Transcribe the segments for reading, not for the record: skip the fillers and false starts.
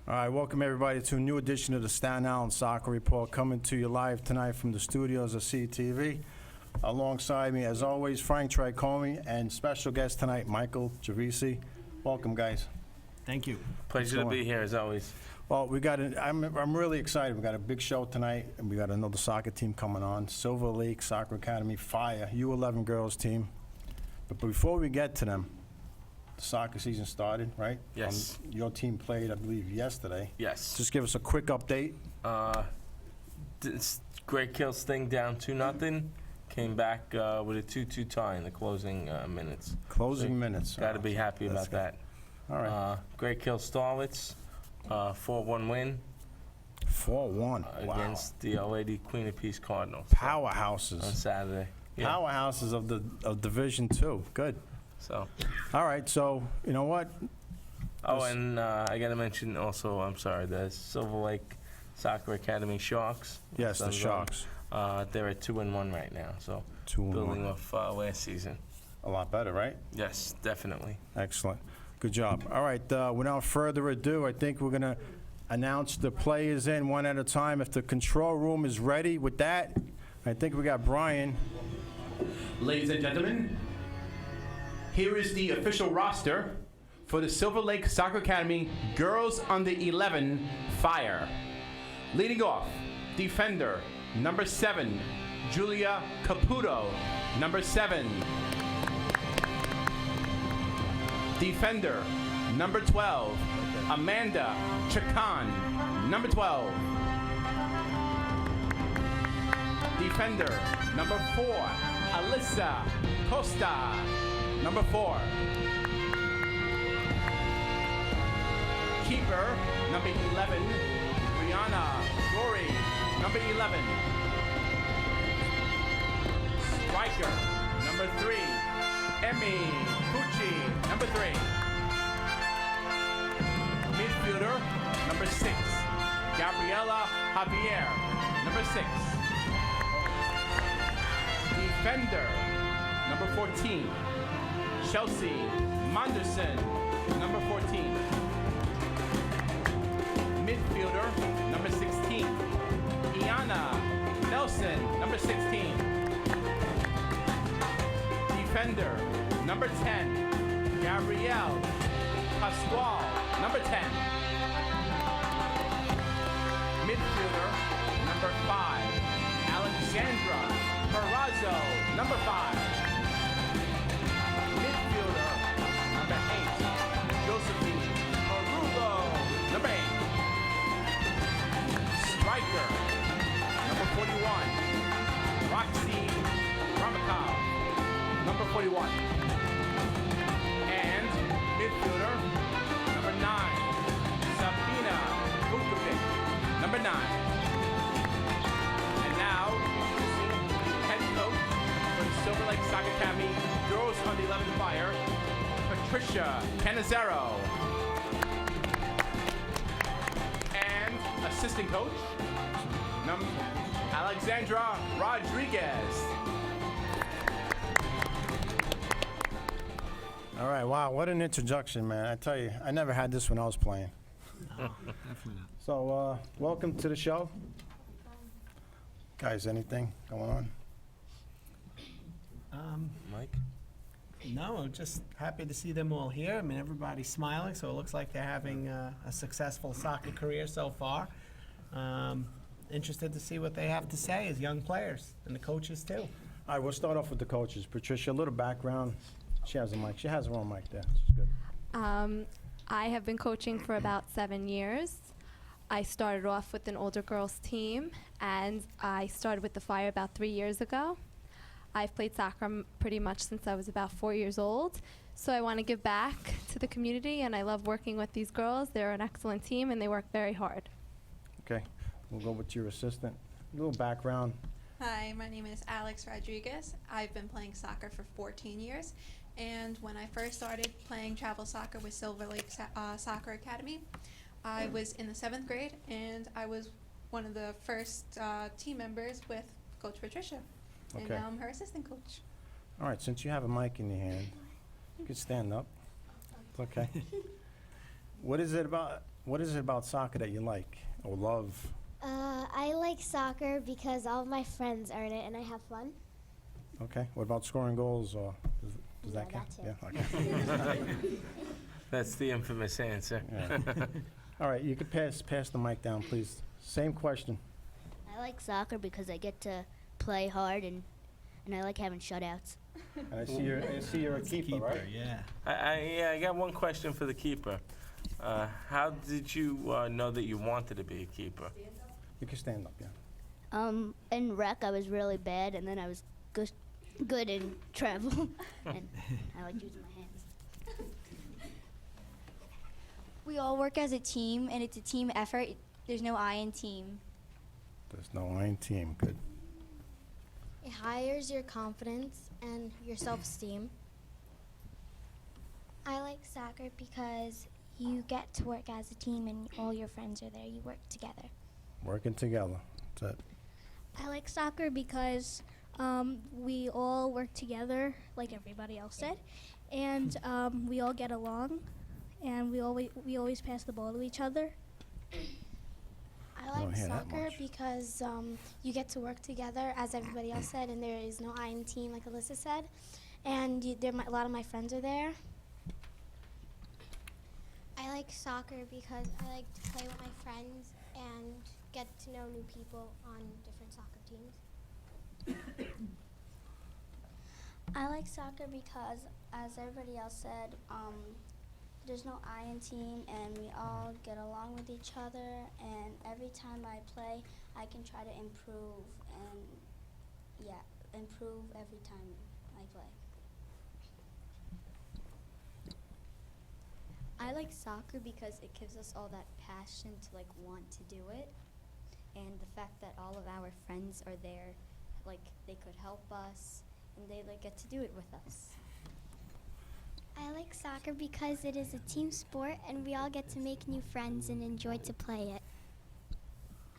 All right, welcome everybody to a new edition of the Staten Island Soccer Report, coming to you live tonight from the studios of CTV. Alongside me, as always, Frank Tricomi, and special guest tonight, Michael Javisi. Welcome, guys. Thank you. Pleasure to be here, as always. Well, I'm really excited. We got a big show tonight, and we got another soccer team coming on, Silver Lake Soccer Academy Fire, U11 girls team. But before we get to them, the soccer season started, right? Yes. Your team played, I believe, yesterday. Yes. Just give us a quick update. Great Kill Sting down 2-0. Came back with a 2-2 tie in the closing minutes. Closing minutes. Got to be happy about that. All right. Great Kill Starlets, 4-1 win. 4-1. Against the Lady Queen of Peace Cardinals. Powerhouses. On Saturday. Yeah. Powerhouses of Division 2. Good. So. All right, so, you know what? Oh, and I got to mention also, I'm sorry, the Silver Lake Soccer Academy Sharks. Yes, the Sharks. They're at 2-1 right now, so 2-1. Building off last season. A lot better, right? Yes, definitely. Excellent. Good job. All right, without further ado, I think we're going to announce the players in one at a time. If the control room is ready with that, I think we got Brian. Ladies and gentlemen, here is the official roster for the Silver Lake Soccer Academy Girls Under 11 Fire. Leading off, defender, number 7, Julia Caputo, number 7. Defender, number 12, Amanda Chacon, number 12. Defender, number 4, Alyssa Costa, number 4. Keeper, number 11, Brianna Rory, number 11. Striker, number 3, Emmy Pucci, number 3. Midfielder, number 6, Gabriela Javier, number 6. Defender, number 14, Chelsea Manderson, number 14. Midfielder, number 16, Iana Nelson, number 16. Defender, number 10, Gabrielle Pasquale, number 10. Midfielder, number 5, Alexandra Barrazo, number 5. Midfielder, number 8, Josephine Marulo, number 8. Striker, number 41, Roxy Ramakov, number 41. And midfielder, number 9, Sabina Vukovic, number 9. And now, head coach for the Silver Lake Soccer Academy Girls Under 11 Fire, Patricia Canizero. And assistant coach, Alexandra Rodriguez. All right, wow, what an introduction, man. I tell you, I never had this when I was playing. No, definitely not. So, welcome to the show. Guys, anything going on? Mike? No, I'm just happy to see them all here. I mean, everybody's smiling, so it looks like they're having a successful soccer career so far. Interested to see what they have to say as young players, and the coaches too. All right, we'll start off with the coaches. Patricia, a little background. She has a mic. She has her own mic there. She's good. I have been coaching for about 7 years. I started off with an older girls team, and I started with the Fire about 3 years ago. I've played soccer pretty much since I was about 4 years old, so I want to give back to the community, and I love working with these girls. They're an excellent team, and they work very hard. Okay, we'll go with your assistant. A little background. Hi, my name is Alex Rodriguez. I've been playing soccer for 14 years, and when I first started playing travel soccer with Silver Lake Soccer Academy, I was in the 7th grade, and I was one of the first team members with Coach Patricia. And Okay. now I'm her assistant coach. All right, since you have a mic in your hand, you can stand up. It's okay. What is it about soccer that you like or love? I like soccer because all of my friends are in it and I have fun. Okay. What about scoring goals or does that Yeah, count? that too. Yeah. Okay. That's the infamous answer. Yeah. All right. You could pass the mic down, please. Same question. I like soccer because I get to play hard and I like having shutouts. And I see you're a keeper, right? Yeah. I got one question for the keeper. How did you know that you wanted to be a keeper? You can stand up, yeah. In rec, I was really bad, and then I was good in travel, and I like using my hands. We all work as a team, and it's a team effort. There's no I in team. There's no line team. Good. It hires your confidence and your self-esteem. I like soccer because you get to work as a team and all your friends are there. You work together. Working together. That's it. I like soccer because we all work together, like everybody else said, and we all get along, and we always pass the ball to each other. I don't like hear that soccer much. because you get to work together, as everybody else said, and there is no I in team, like Alyssa said, and a lot of my friends are there. I like soccer because I like to play with my friends and get to know new people on different soccer teams. I like soccer because, as everybody else said, there's no I in team and we all get along with each other, and every time I play, I can try to improve and, improve every time I play. I like soccer because it gives us all that passion to want to do it, and the fact that all of our friends are there, they could help us, and they get to do it with us. I like soccer because it is a team sport and we all get to make new friends and enjoy to play it.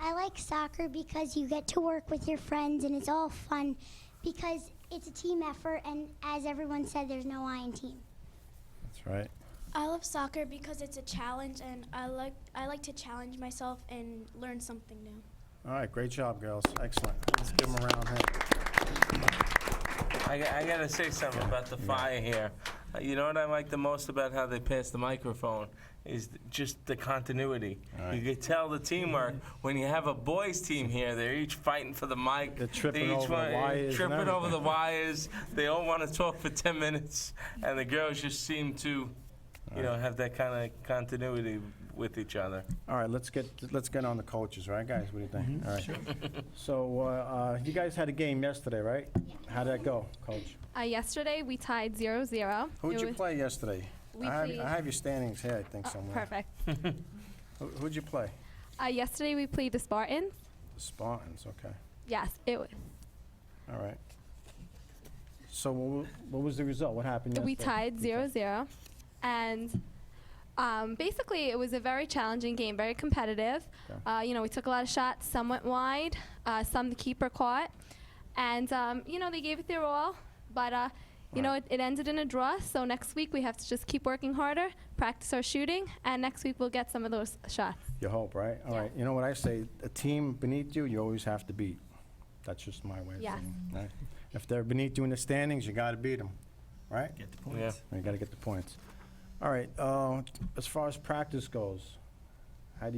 I like soccer because you get to work with your friends and it's all fun because it's a team effort, and as everyone said, there's no I in team. That's right. I love soccer because it's a challenge and I like to challenge myself and learn something new. All right. Great job, girls. Excellent. Let's give them a round here. I gotta say something about the fire here. You know what I like the most about how they pass the microphone is just the continuity. All right. You can tell the teamwork. When you have a boys team here, they're each fighting for the mic. They're tripping They each over the wires and tripping over the everything. wires. They all want to talk for 10 minutes, and the girls just seem to, have that kind of continuity with each other. All right. Let's get on the coaches, right, guys? What do you think? All right. Sure. So you guys had a game yesterday, right? Yeah. How'd that go, Coach? Yesterday, we tied 0-0. Who'd It you was- play yesterday? We I played- have your standings here, I think, somewhere. Perfect. Who'd you play? Yesterday, we played the Spartans. The Spartans. Okay. Yes, it was. All right. So what was the result? What happened We yesterday? tied 0-0, and basically it was a very challenging game, very competitive. Okay. We took a lot of shots. Some went wide, some the keeper caught, and they gave it their all. But it ended in a draw. So next week we have to just keep working harder, practice our shooting, and next week we'll get some of those shots. You hope, right? All right. You know what I say? A team beneath you, you always have to beat. That's just my way of Yes. saying it. Right? If they're beneath you in the standings, you got to beat them, right? Get the Yeah. points. You got to get the points. All right. As far as practice goes, how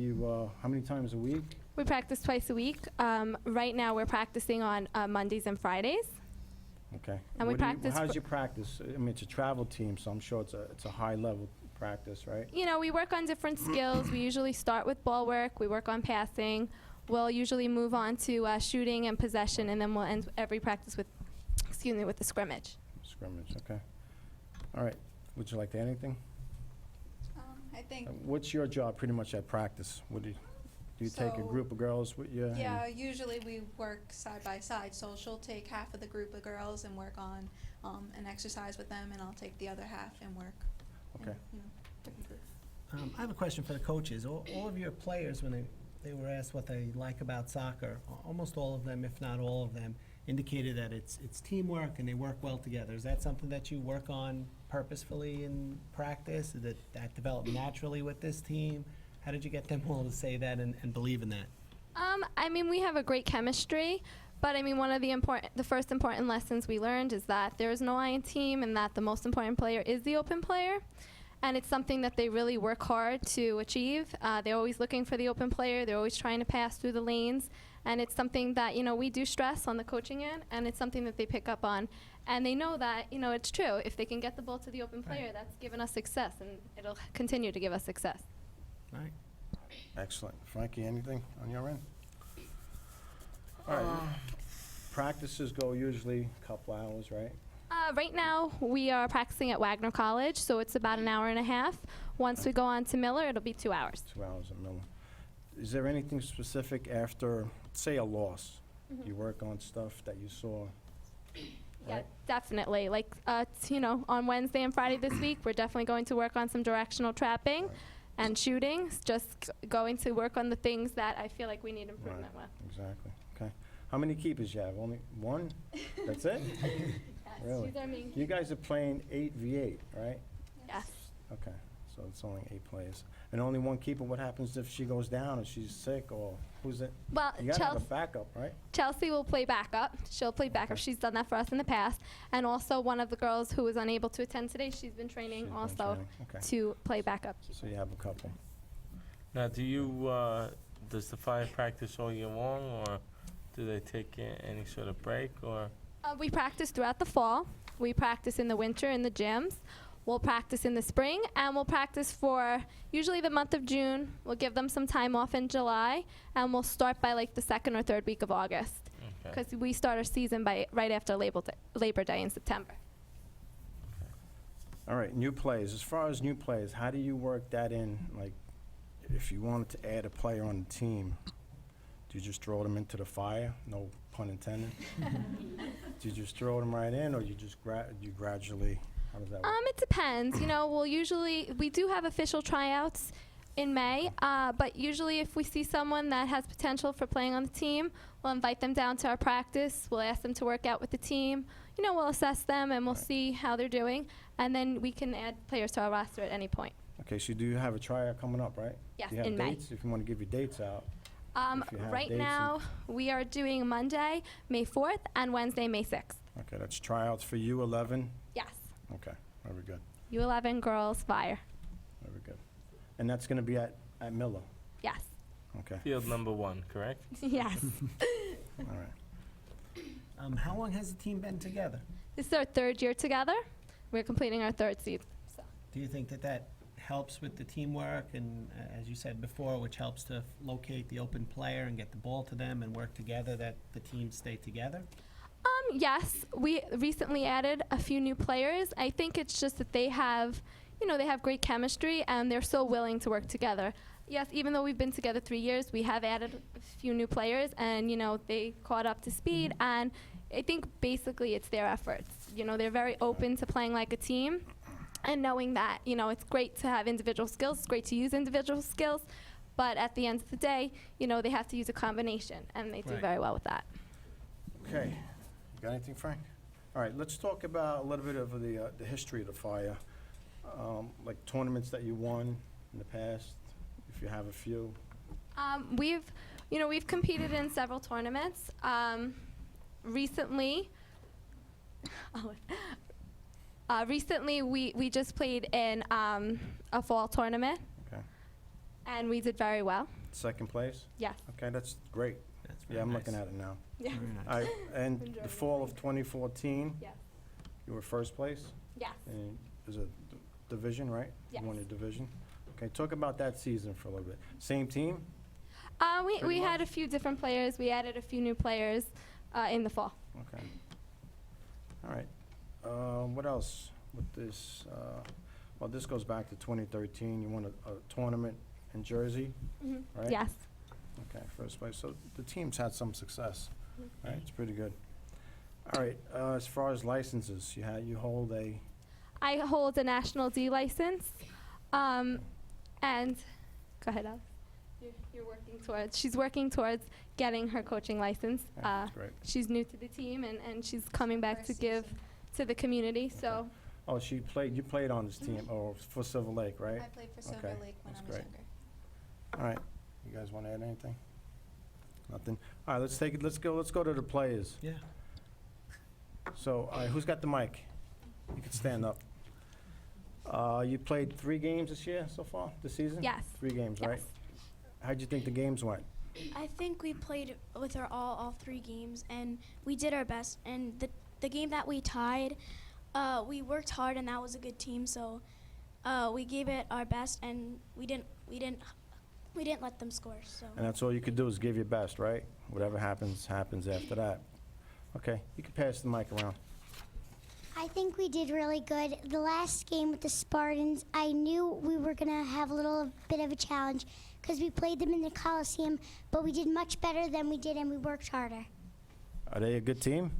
many times a week? We practice twice a week. Right now we're practicing on Mondays and Fridays. Okay. And we practice How does for- you practice? I mean, it's a travel team, so I'm sure it's a high level practice, right? We work on different skills. We usually start with ball work. We work on passing. We'll usually move on to shooting and possession, and then we'll end every practice with the scrimmage. Scrimmage. Okay. All right. Would you like to add anything? I think, What's your job pretty much at practice? Do you take a So, group of girls with you? yeah, usually we work side by side. So she'll take half of the group of girls and work on an exercise with them, and I'll take the other half and work. Okay. in, different groups. I have a question for the coaches. All of your players, when they were asked what they like about soccer, almost all of them, if not all of them, indicated that it's teamwork and they work well together. Is that something that you work on purposefully in practice? Did that develop naturally with this team? How did you get them all to say that and believe in that? I mean, we have a great chemistry, but I mean, one of the first important lessons we learned is that there is no I in team, and that the most important player is the open player. And it's something that they really work hard to achieve. They're always looking for the open player. They're always trying to pass through the lanes. And it's something that, we do stress on the coaching end, and it's something that they pick up on. And they know that, it's true. If they can get the ball to the open player, that's given us success, and it'll continue to give us success. All right. Excellent. Frankie, anything on your end? All right. Practices go usually a couple hours, right? Right now, we are practicing at Wagner College, so it's about an hour and a half. Once we go on to Miller, it'll be 2 hours. 2 hours at Miller. Is there anything specific after, say, a loss? You work on stuff that you saw? Yeah, Right. definitely. Like, on Wednesday and Friday this week, we're definitely going to work on some directional trapping Right. and shooting. Just going to work on the things that I feel like we need improvement with. Exactly. Okay. How many keepers you have? Only one? That's it? Really? These are main You guys are playing 8v8, right? Yes. Okay, so it's only 8 players. And only one keeper. What happens if she goes down or she's sick, or who's it? Well, You gotta have a backup, right? Chelsea will play backup. She'll play backup. Okay. She's done that for us in the past. And also one of the girls who was unable to attend today, she's been training She's been also training. Okay. to play backup. So you have a couple. Now, does the Fire practice all year long, or do they take any sort of break, or? We practice throughout the fall. We practice in the winter in the gyms. We'll practice in the spring, and we'll practice for usually the month of June. We'll give them some time off in July, and we'll start by like the 2nd or 3rd week of August, Okay. because we start our season right after Labor Day in September. All right, new players. As far as new players, how do you work that in? Like, if you wanted to add a player on the team, do you just throw them into the fire? No pun intended. Do you just throw them right in, or you just you gradually? How does that work? It depends. We do have official tryouts in May, but usually if we see someone that has potential for playing on the team, we'll invite them down to our practice. We'll ask them to work out with the team. We'll assess them, and we'll see how they're doing, and then we can add players to our roster at any point. Okay, so do you have a tryout coming up, right? Yes, Do you have in May. dates? If you want to give your dates out. If you have Right dates now, we are doing Monday, May 4th, and Wednesday, May 6th. Okay, that's tryouts for U11. Yes. Okay, very good, U11 girls fire. very good. And that's going to be at Miller. Yes. Okay, Field number 1, correct? Yes. all right. How long has the team been together? This is our 3rd year together. We're completing our 3rd season. So. Do you think that helps with the teamwork and, as you said before, which helps to locate the open player and get the ball to them and work together, that the teams stay together? Yes, we recently added a few new players. I think it's just that they have great chemistry, and they're so willing to work together. Yes, even though we've been together 3 years, we have added a few new players, and, they caught up to speed, and I think basically it's their efforts. They're very open to playing like a team, and knowing that, it's great to have individual skills, it's great to use individual skills, but at the end of the day, they have to use a combination, and they do Right. very well with that. Okay, you got anything, Frank? All right, let's talk about a little bit of the history of the Fire, like tournaments that you won in the past, if you have a few. We've competed in several tournaments. Recently, we just played in a fall tournament, Okay, and we did very well. second place? Yes. Okay, that's great. That's Yeah, very I'm nice. looking at it now. Yeah. Very nice. All right, and Enjoyable. the fall of 2014, Yes. you were first place? Yes. And there's a division, right? Yes. You won a division. Okay, talk about that season for a little bit. Same team? We Pretty had a much. few different players. We added a few new players in the fall. Okay. All right. What else with this? Well, this goes back to 2013. You won a tournament in Jersey, right? Yes. Okay, first place. So the team's had some success, right? It's pretty good. All right, as far as licenses, you hold a, I hold a National D license, and go ahead, Alex. She's working towards getting her coaching license. Yeah, that's great. She's new to the team, and she's coming back to First give season. to the community. So Oh, you played on this team, or for Silver Lake, right? I played for Silver Okay, Lake when that's I was great. younger. All right, you guys want to add anything? Nothing? All right, let's go to the players. Yeah. So, all right, who's got the mic? You can stand up. You played 3 games this year so far, this season? yes, 3 games, right? yes. How'd you think the games went? I think we played with all 3 games, and we did our best. And the game that we tied, we worked hard, and that was a good team. So we gave it our best, and we didn't let them score. So And that's all you could do is give your best, right? Whatever happens, happens after that. Okay, you can pass the mic around. I think we did really good. The last game with the Spartans, I knew we were going to have a little bit of a challenge because we played them in the Coliseum, but we did much better than we did, and we worked harder. Are they a good team?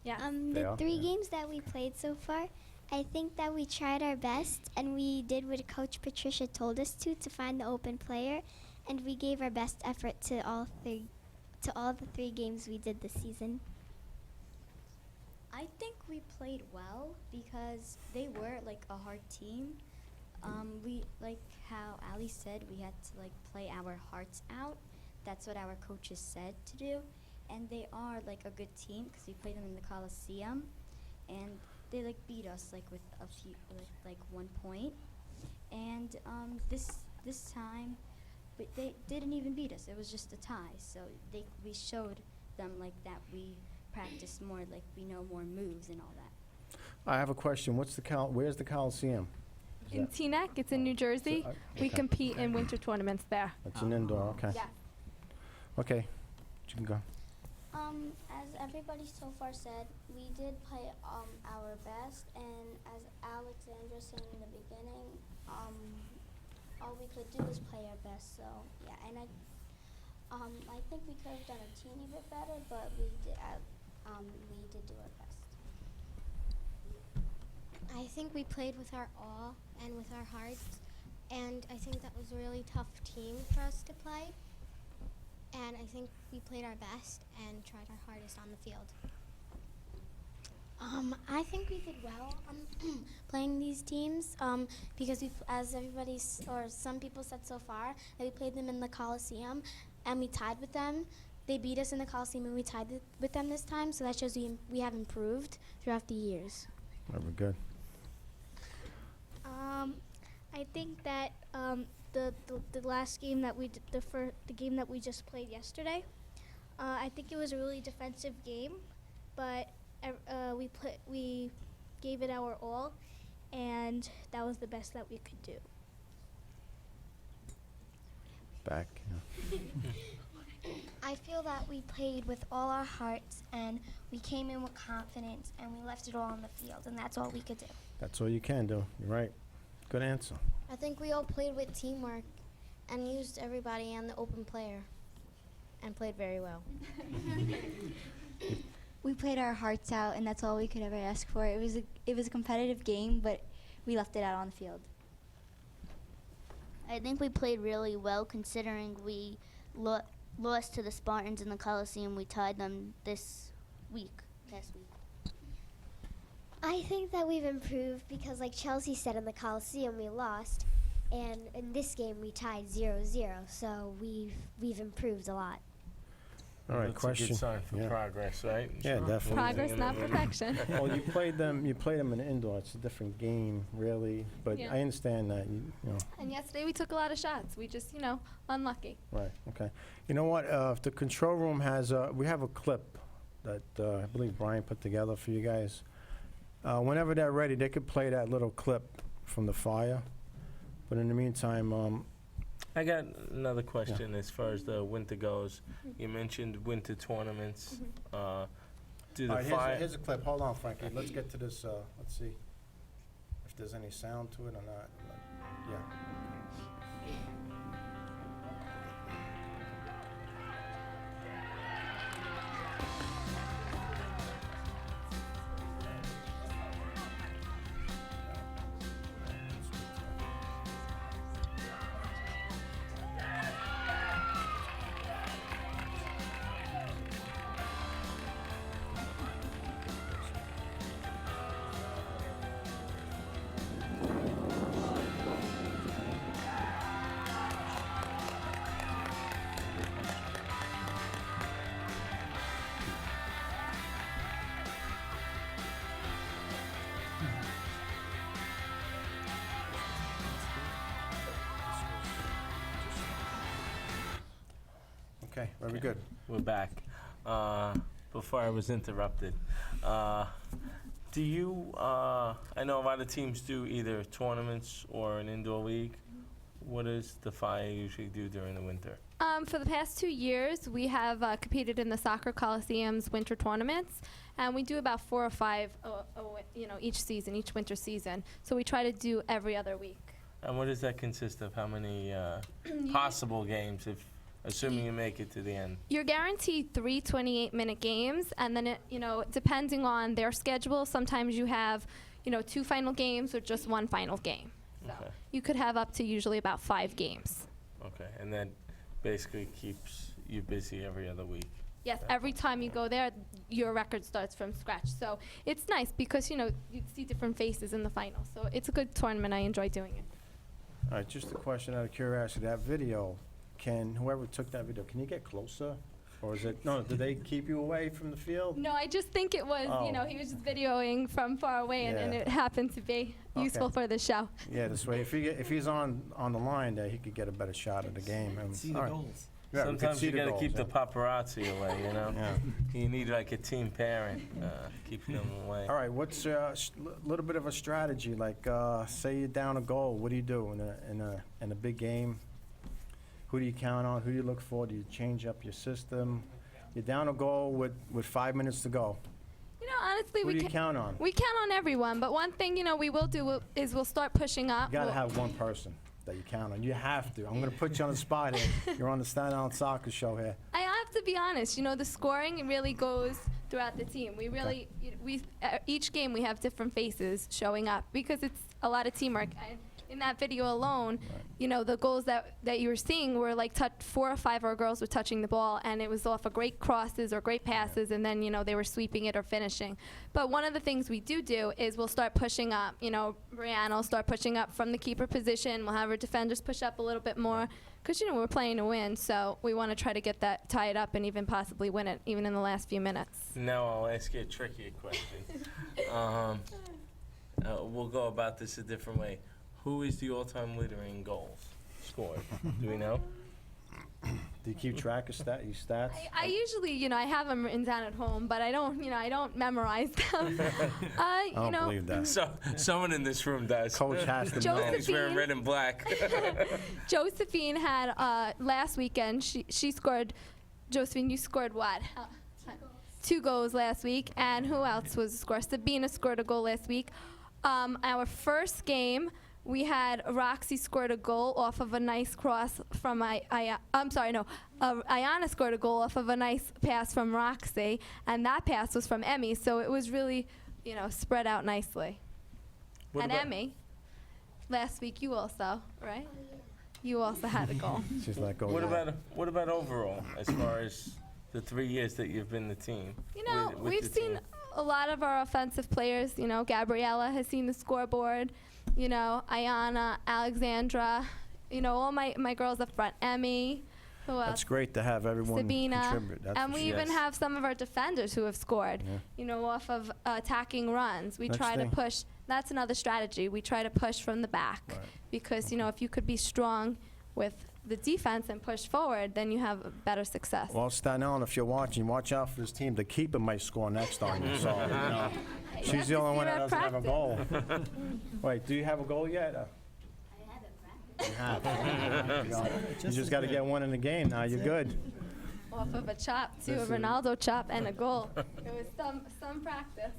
Yes. They The are? 3 Yeah. games that we played so far, I think that we tried our best, and we did what Coach Patricia told us to find the open player, and we gave our best effort to all the 3 games we did this season. I think we played well because they were like a hard team. We like how Ali said we had to like play our hearts out. That's what our coaches said to do, and they are like a good team because we played them in the Coliseum, and they like beat us like with a few like 1 point, and this time, but they didn't even beat us. It was just a tie. So we showed them like that we practice more, like we know more moves and all that. I have a question. Where's the Coliseum? In Teaneck, it's in New Jersey. We okay. compete in winter tournaments there. It's an indoor, okay. Yeah. Okay, you can go. As everybody so far said, we did play our best, and as Alexandra said in the beginning, all we could do was play our best. So yeah, and I think we could have done a teeny bit better, but we did do our best. I think we played with our all and with our hearts, and I think that was a really tough team for us to play. And I think we played our best and tried our hardest on the field. I think we did well playing these teams because as some people said so far, that we played them in the Coliseum and we tied with them. They beat us in the Coliseum and we tied with them this time, so that shows we have improved throughout the years. Very good. I think that the last game that we the game that we just played yesterday, I think it was a really defensive game, but we gave it our all, and that was the best that we could do. Back. Yeah. I feel that we played with all our hearts, and we came in with confidence, and we left it all on the field, and that's all we could do. That's all you can do. You're right. Good answer. I think we all played with teamwork and used everybody and the open player and played very well. We played our hearts out, and that's all we could ever ask for. It was a competitive game, but we left it out on the field. I think we played really well considering we lost to the Spartans in the Coliseum. We tied them past week. I think that we've improved because, like Chelsea said, in the Coliseum we lost, and in this game we tied 0-0. So we've improved a lot. All right, That's question. a good sign for Yeah. progress, right? Yeah, definitely. Progress, not perfection. Well, you played them in indoor. It's a different game, really. But Yeah. I understand that. You know. And yesterday we took a lot of shots. We just, unlucky. Right. Okay. You know what? If the control room has, we have a clip that I believe Brian put together for you guys. Whenever they're ready, they could play that little clip from the fire. But in the meantime, I got another question as far as the winter goes. You mentioned winter tournaments. Do all the right, fire? here's a clip. Hold on, Frankie. Let's get to this. Let's see if there's any sound to it or not. Yeah. Okay, very good. We're back. Before I was interrupted, do you? I know a lot of teams do either tournaments or an indoor league. What does the Fire usually do during the winter? For the past 2 years, we have competed in the Soccer Coliseum's winter tournaments, and we do about 4 or 5, each season, each winter season. So we try to do every other week. And what does that consist of? How many possible games, if assuming you make it to the end? You're guaranteed 3 28-minute games, and then depending on their schedule, sometimes you have, 2 final games or just 1 final game. So Okay. you could have up to usually about 5 games. Okay, and that basically keeps you busy every other week. Yes, every time you go there, your record starts from scratch. So it's nice because, you see different faces in the final. So it's a good tournament. I enjoy doing it. All right, just a question out of curiosity. That video, whoever took that video, can you get closer? Or is it, no, did they keep you away from the field? No, I just think it was, Oh. he was just videoing from far away, and Yeah. it happened to be useful for the show. Yeah, this way, if he's on the line there, he could get a better shot at the game. And- See the all right. goals. Yeah, we could Sometimes see you the got to goals, keep the yeah. paparazzi away, Yeah. You need like a team parent keeping them away. All right, what's a little bit of a strategy? Like, say you're down a goal, what do you do in a big game? Who do you count on? Who do you look for? Do you change up your system? You're down a goal with 5 minutes to go. Honestly, Who do you count on? we count on everyone. But one thing, we will do is we'll start pushing up. You gotta We'll- have one person that you count on. You have to. I'm gonna put you on the spot here. You're on the Staten Island Soccer Show here. I have to be honest. The scoring really goes throughout the team. We really, each game we have different faces showing up because it's a lot of teamwork. And in that video alone, the goals that you were seeing were like 4 or 5 of our girls were touching the ball, and it was off of great crosses or great passes, and then they were sweeping it or finishing. But one of the things we do is we'll start pushing up. Brianna will start pushing up from the keeper position. We'll have our defenders push up a little bit more because we're playing to win, so we want to try to get that tied up and even possibly win it, even in the last few minutes. Now I'll ask you a trickier question. We'll go about this a different way. Who is the all-time leader in goals scored? Do we know? Do you keep track of your stats? I usually, I have them written down at home, but I don't memorize them. I don't believe that. So someone in this room does. Coach has to know. He's wearing red and black. Josephine had last weekend. She scored. Josephine, you scored what? 2 goals last week. And who else was a scorer? Sabina scored a goal last week. Our first game, we had Roxy scored a goal off of a nice cross from Ayana scored a goal off of a nice pass from Roxy, and that pass was from Emmy. So it was really, spread out nicely. What and about- Emmy, last week you also, right? You also had a goal. She's like, oh, What yeah. about overall, as far as the 3 years that you've been the team? with We've the seen team? a lot of our offensive players. Gabriella has seen the scoreboard. Ayana, Alexandra. All my girls up front. Emmy. Who else? That's great to have everyone Sabina. contribute. That's And for we sure. even have some of our defenders who have scored. Off of attacking runs. We Next try thing. to push. That's another strategy. We try to push from the back because if you could be strong with the defense and push forward, then you have better success. Well, Staten Island, if you're watching, watch out for this team. The keeper might score next on you. So, she's the only one that doesn't have a goal. Wait, do you have a goal yet? You have. You just got to get one in the game now. You're good. Off of a chop, too, a Ronaldo chop and a goal. It was some practice.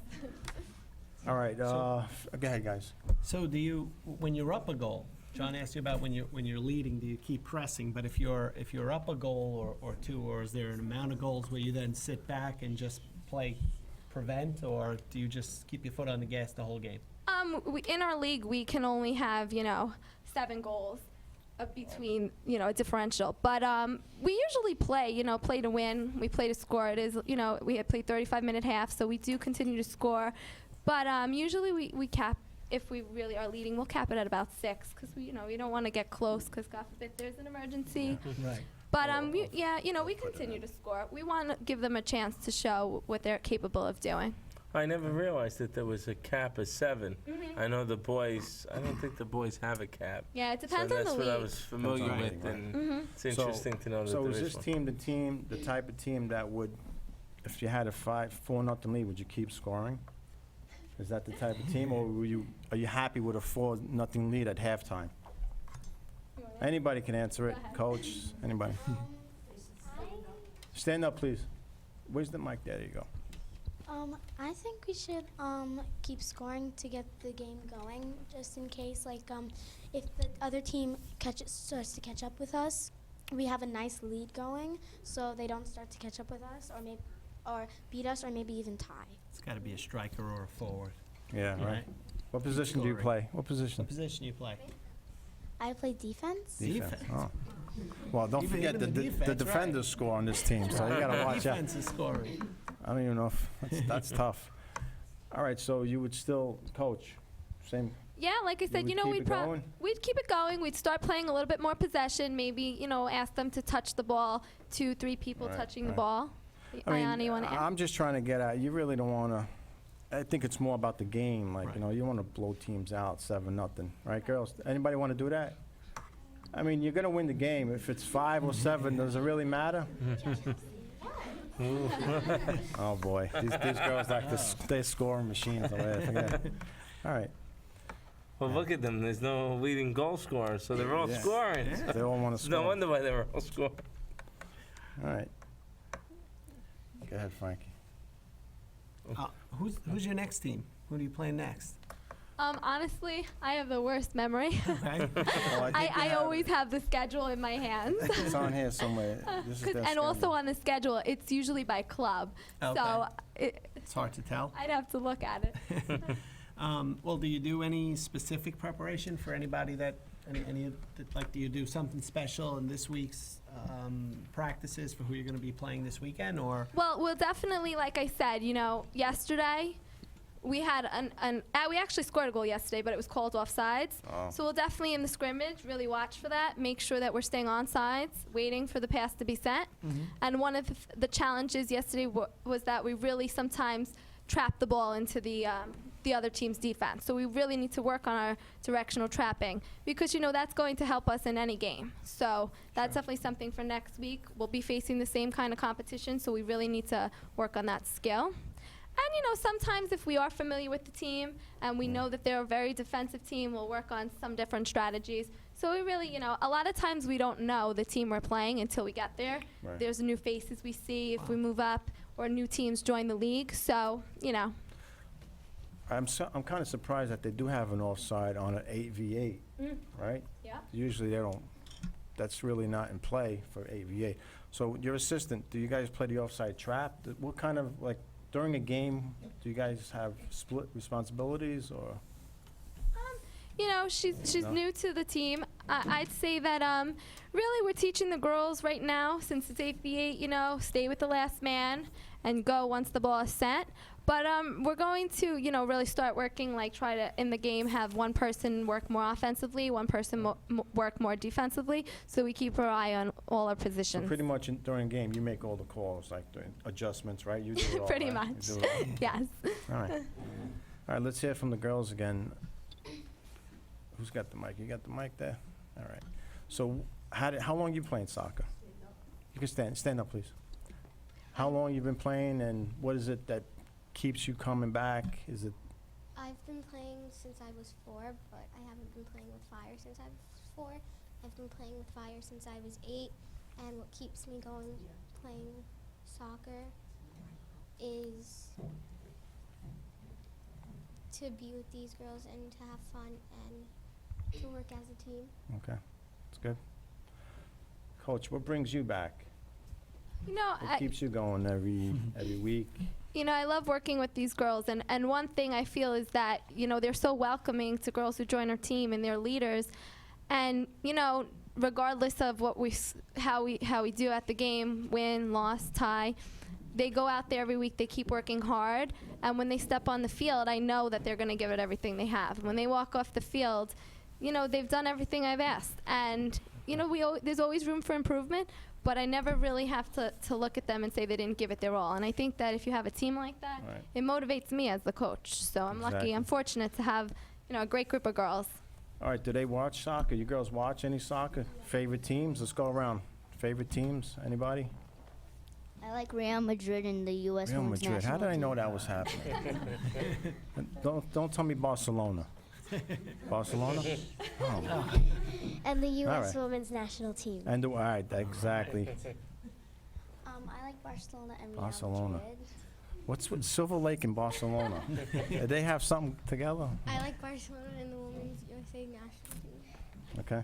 All right. Go ahead, guys. So do you, when you're up a goal, John asked you about when you're leading, do you keep pressing? But if you're up a goal or 2, or is there an amount of goals where you then sit back and just play prevent, or do you just keep your foot on the gas the whole game? In our league, we can only have 7 goals between a differential. But we usually play play to win. We play to score. It is we have played 35-minute half, so we do continue to score. But usually we cap. If we really are leading, we'll cap it at about 6 because we don't want to get close because God forbid there's an emergency. Right. But we continue to score. We want to give them a chance to show what they're capable of doing. I never realized that there was a cap of 7. I know the boys, I don't think the boys have a cap. Yeah, it So depends on the that's what I league. was familiar Depends on with, the league, and it's interesting to know the So is this division. team the type of team that would, if you had a 4-0 lead, would you keep scoring? Is that the type of team, or are you happy with a 4-0 lead at halftime? Anybody can answer it, coach, anybody. Stand up, please. Where's the mic? There you go. I think we should keep scoring to get the game going, just in case, like, if the other team starts to catch up with us, we have a nice lead going, so they don't start to catch up with us, or beat us, or maybe even tie. It's got to be a striker or a forward. Yeah, right. What position do you Scoring. play? What position? What position do you play? I play defense. Defense. Oh. Well, don't Even forget the the defense, right. defenders score on this team, so you gotta watch out. Defense is scoring. I don't even know if that's tough. All right, so you would still coach, same. Yeah, like I said, would you know, keep we'd it going? we'd keep it going. We'd start playing a little bit more possession. Maybe, you know, ask them to touch the ball. 2-3 people Right, touching the right. ball. Ayana, you want to add? I'm just trying to get at. You really don't want to. I think it's more about the game. Like, Right. you know, you want to blow teams out 7-0, right, girls? Anybody want to do that? I mean, you're gonna win the game. If it's 5 or 7, does it really matter? Oh boy, these girls like they're scoring machines over there. Forget it. All right, Well, look at them, there's no leading goal scorer, so they're all Yeah. scoring. they all want to score. No wonder why they were all scoring. All right. Go ahead, Frankie. Who's your next team? Who do you play next? Honestly, I have the worst memory. Okay. Oh, I always have the schedule in my hands. It's on here somewhere. This is their And also schedule. on the schedule, it's usually by club. So It's hard to tell. I'd have to look at it. Well, do you do any specific preparation for anybody that, like, do you do something special in this week's practices for who you're going to be playing this weekend, or? Well, we'll definitely, like I said, you know, yesterday we had we actually scored a goal yesterday, but it was called offsides. Oh. So we'll definitely in the scrimmage really watch for that, make sure that we're staying on sides, waiting for the pass to be sent. And one of the challenges yesterday was that we really sometimes trap the ball into the other team's defense. So we really need to work on our directional trapping because, you know, that's going to help us in any game. So that's definitely something for next week. We'll be facing the same kind of competition, so we really need to work on that skill. And, you know, sometimes if we are familiar with the team and we know that they're a very defensive team, we'll work on some different strategies. So we really, you know, a lot of times we don't know the team we're playing until we get there. Right. There's new faces we see if we move up or new teams join the league. So, you know. I'm kind of surprised that they do have an offside on an 8v8, right? Yeah. Usually they don't. That's really not in play for 8v8. So your assistant, do you guys play the offside trap? What kind of, like, during a game, do you guys have split responsibilities or? You know, she's No. new to the team. I'd say that really we're teaching the girls right now, since it's 8v8, you know, stay with the last man and go once the ball is sent. But we're going to, you know, really start working, like try to, in the game, have one person work more offensively, one person work more defensively, so we keep our eye on all our So positions. pretty much during game, you make all the calls, like the adjustments, right? You do it all, Pretty right? You much. do it all. Yes. All right. All right, let's hear from the girls again. Who's got the mic? You got the mic there? All right. So how long you playing soccer? You can stand up, please. How long you been playing, and what is it that keeps you coming back? Is it I've been playing since I was 4, but I haven't been playing with fire since I was 4. I've been playing with fire since I was 8, and what keeps me going playing soccer is to be with these girls and to have fun and to work as a team. okay? That's good. Coach, what brings you back? You know, What keeps you going every week? You know, I love working with these girls, and one thing I feel is that, you know, they're so welcoming to girls who join our team and their leaders. And, you know, regardless of what how we do at the game, win, loss, tie, they go out there every week, they keep working hard, and when they step on the field, I know that they're going to give it everything they have. When they walk off the field, you know, they've done everything I've asked. And, you know, there's always room for improvement, but I never really have to look at them and say they didn't give it their all. And I think that if you have a team like that, Right. it motivates me as the coach. So I'm Exactly. lucky, I'm fortunate to have, a great group of girls. All right, do they watch soccer? You girls watch any soccer? Favorite teams? Let's go around. Favorite teams? Anybody? I like Real Madrid and the U.S. Real women's Madrid. How national did I know team. that was happening? Don't tell me Barcelona. Barcelona? Oh. And the U.S. right. women's national team. And all right, exactly. I like Barcelona and Real Barcelona. Madrid. What's with Silver Lake and Barcelona? Do they have something together? I like Barcelona and the women's USA national team. Okay.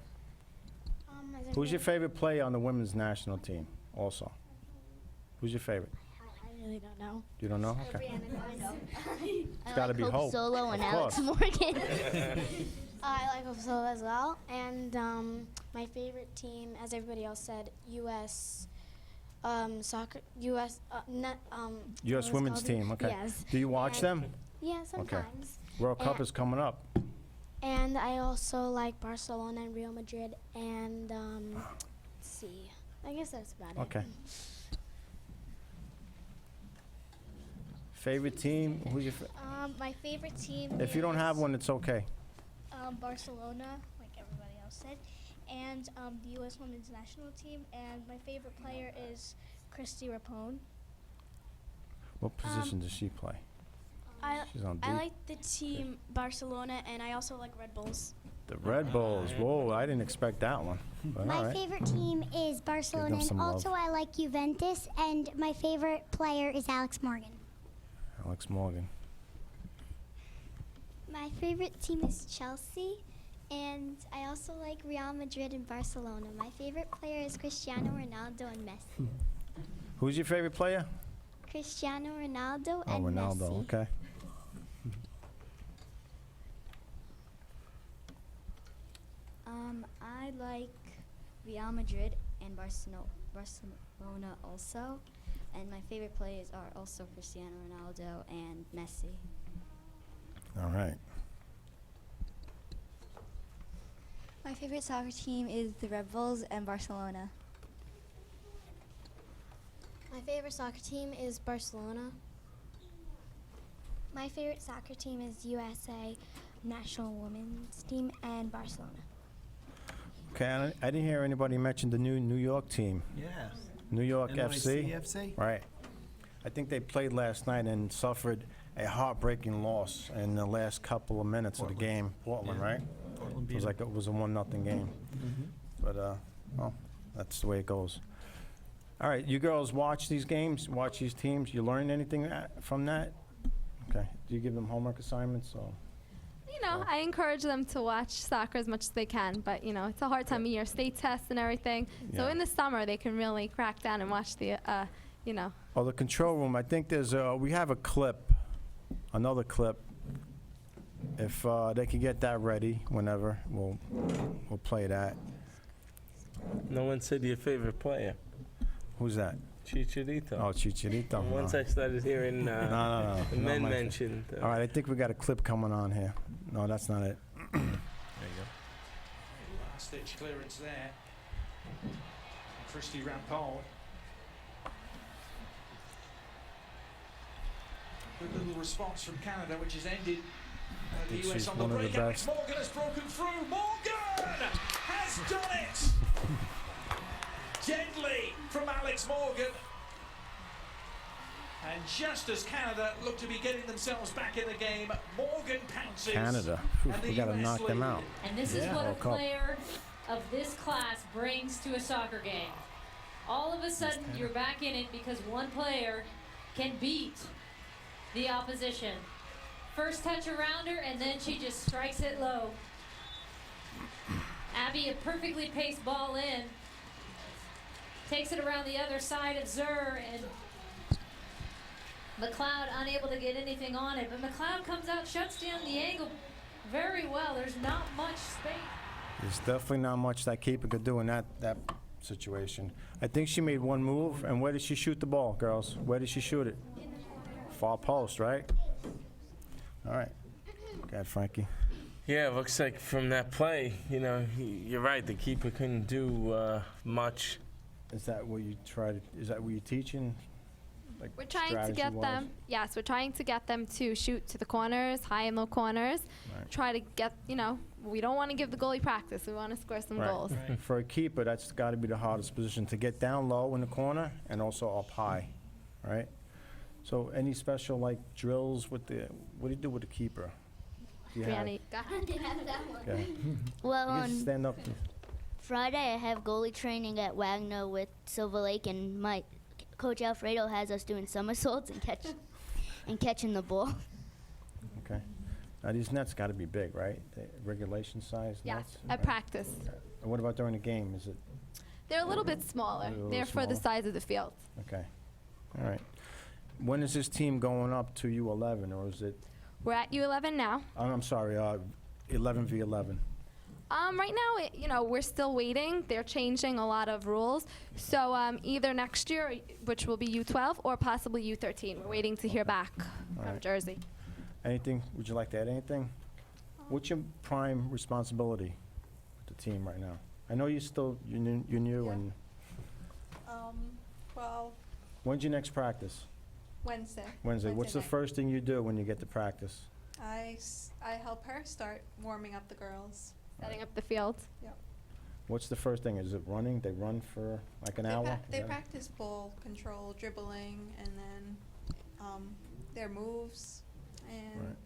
Who's your favorite player on the women's national team? Also, who's your favorite? I really don't know. You don't know? Okay. It's gotta be Hope. Solo and Of Alex course. Morgan. I like Hope Solo as well. And my favorite team, as everybody else said, U.S. Soccer, U.S. U.S. what women's it's called? team. Okay. Yes. Do you watch them? Yeah, sometimes. World Cup And- is coming up. And I also like Barcelona and Real Madrid. And let's see, I guess that's about it. Okay. Favorite team? Who's your? My favorite team. If you don't have one, it's okay. Barcelona, like everybody else said, and the U.S. Women's National Team. And my favorite player is Christy Rapone. What position does she play? She's on I deep. like the team Barcelona, and I also like Red Bulls. The Red Bulls. Whoa, I didn't expect that one. But all My right. favorite team is Barcelona, them and some love. also I like Juventus, and my favorite player is Alex Morgan. Alex Morgan. My favorite team is Chelsea, and I also like Real Madrid and Barcelona. My favorite player is Cristiano Ronaldo and Messi. Who's your favorite player? Cristiano Ronaldo Oh, and Ronaldo. Messi. Okay. I like Real Madrid and Barcelona also. And my favorite players are also Cristiano Ronaldo and Messi. All right. My favorite soccer team is the Red Bulls and Barcelona. My favorite soccer team is Barcelona. My favorite soccer team is USA National Women's Team and Barcelona. Okay, I didn't hear anybody mention the New York team. Yes. New York FC. NYCFC? Right. I think they played last night and suffered a heartbreaking loss in the last couple of minutes of the game. Portland, Yeah. right? Portland It beat was 'em. like it was a 1-0 game. But, well, that's the way it goes. All right, you girls watch these games, watch these teams. You learn anything from that? Okay. Do you give them homework assignments? Or? I encourage them to watch soccer as much as they can, but it's a hard time of year, state tests and everything. So Yeah. in the summer, they can really crack down and watch the, Oh, the control room, I think we have a clip, another clip. If they can get that ready whenever, we'll play that. No one said your favorite player. Who's that? Chicharito. Oh, Chicharito. Once No. I started hearing No. the not men my fa- mentioned. All right, I think we got a clip coming on here. No, that's not it. There you go. Last ditch clearance there. Christy Rampol. Good little response from Canada, which has ended the think US she's on the one of the break. Alex best. Morgan has broken through. Morgan has done it! Gently from Alex Morgan. And just as Canada look to be getting themselves back in the game, Morgan pounces. Canada. Whew, and we the got to US knock them lead. out. And this is Yeah. what a World Cup. player of this class brings to a soccer game. All of a sudden, you're back in it because one player can beat the opposition. First touch around her, and then she just strikes it low. Abby, a perfectly paced ball in. Takes it around the other side of Zur, and McLeod unable to get anything on it. But McLeod comes out, shuts down the angle very well. There's not much space. There's definitely not much that keeper could do in that situation. I think she made one move, and where did she shoot the ball, girls? Where did she shoot it? Far post, right? All right. Go ahead, Frankie. Yeah, it looks like from that play, you're right. The keeper couldn't do much. Is that what you is that what you're teaching? Like We're trying to get strategy-wise? them, yes, we're trying to get them to shoot to the corners, high and low corners. Right. Try to get, we don't want to give the goalie practice. We want to score some Right. goals. Right. For a keeper, that's got to be the hardest position, to get down low in the corner and also up high, right? So any special, like, drills what do you do with the keeper? Do you have- Brianna, go ahead. Okay. Well, You can on stand up. Friday I have goalie training at Wagner with Silver Lake, and my coach Alfredo has us doing somersaults and catching the ball. Okay. Now, these nets got to be big, right? The regulation size Yes, nets? at Right. practice. And what about during the game? Is it, They're a little bit smaller. A little They're for the smaller. size of the field. okay. All right. When is this team going up to U11, or is it, We're at U11 now. I'm sorry, 11v11? Right now, we're still waiting. They're changing a lot of rules. So either next year, which will be U12, or possibly U13. We're waiting to hear back from right. Jersey. Anything, would you like to add anything? What's your prime responsibility with the team right now? I know you're new, Yeah. and Well, when's your next practice? Wednesday. Wednesday. What's the night. first thing you do when you get to practice? I help her start warming up the girls. Setting up the field. What's the first thing? Is it running? They run for like an hour? They Is that- practice ball control, dribbling, and then their moves, and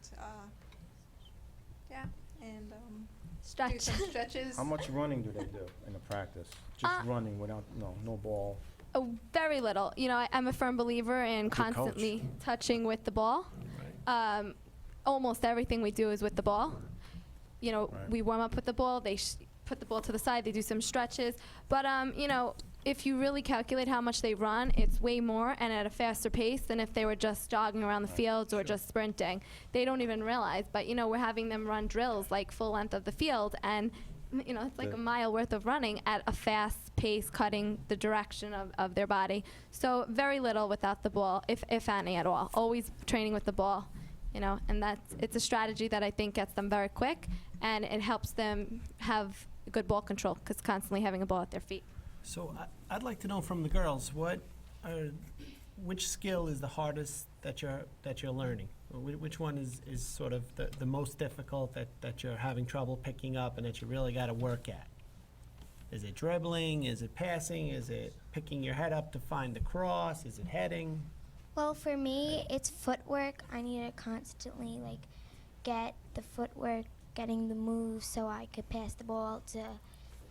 do Stretch. some stretches. How much running do they do in the practice? Just running without, no ball? Oh, very little. I'm a firm believer in coach. constantly touching with the ball. Almost everything we do is with the ball. Right. We warm up with the ball. They put the ball to the side. They do some stretches. But, if you really calculate how much they run, it's way more and at a faster pace than if they were just jogging around the fields or just sprinting. They don't even realize. But, we're having them run drills like full length of the field. And, it's like a mile worth of running at a fast pace, cutting the direction of their body. So very little without the ball, if any at all. Always training with the ball, and it's a strategy that I think gets them very quick, and it helps them have good ball control because constantly having a ball at their feet. So I'd like to know from the girls, which skill is the hardest that you're learning? Or which one is sort of the most difficult that you're having trouble picking up and that you really got to work at? Is it dribbling? Is it passing? Is it picking your head up to find the cross? Is it heading? Well, for me, it's footwork. I need to constantly get the footwork, getting the moves, so I could pass the ball to.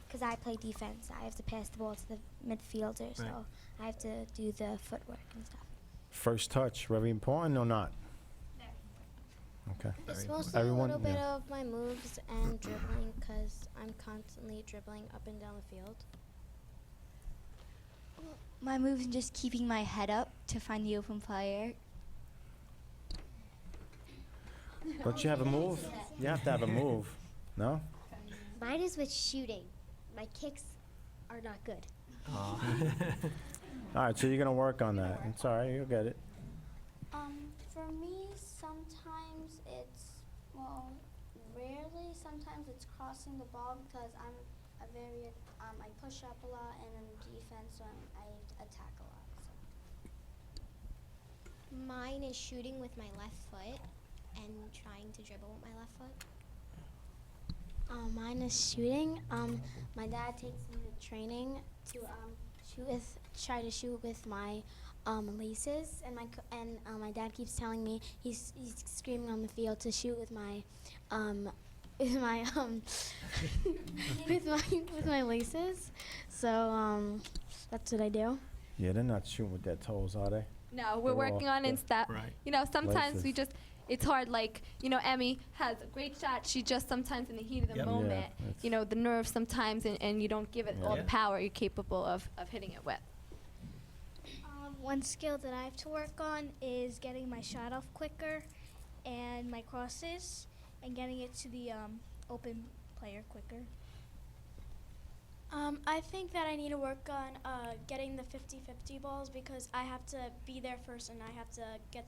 Because I play defense, I have to pass the ball to the midfielder, so I have to do the footwork and stuff. First touch, very important or not? Okay. It's mostly Everyone- a little bit yeah. of my moves and dribbling because I'm constantly dribbling up and down the field. My move is just keeping my head up to find the open player. Don't you have a move? You have to have a move. No? Mine is with shooting. My kicks are not good. All right, so you're going to work on that. It's all right, you'll get it. For me, sometimes it's, rarely, sometimes it's crossing the ball because I'm a very, I push up a lot and in defense, so I attack a lot. So. Mine is shooting with my left foot and trying to dribble with my left foot. Mine is shooting. My dad takes me to training to try to shoot with my laces, and my dad keeps telling me he's screaming on the field to shoot with my with my laces. So that's what I do. Yeah, they're not shooting with their toes, are they? No, we're They're working all- on in step. Right. Sometimes we Laces. just, it's hard, Emmy has a great shot. She just sometimes in the heat of the Yep. moment, Yeah, the nerve sometimes, and you don't give it all the Yeah. power you're capable of hitting it with. One skill that I have to work on is getting my shot off quicker and my crosses and getting it to the open player quicker. I think that I need to work on getting the 50-50 balls because I have to be there first and I have to get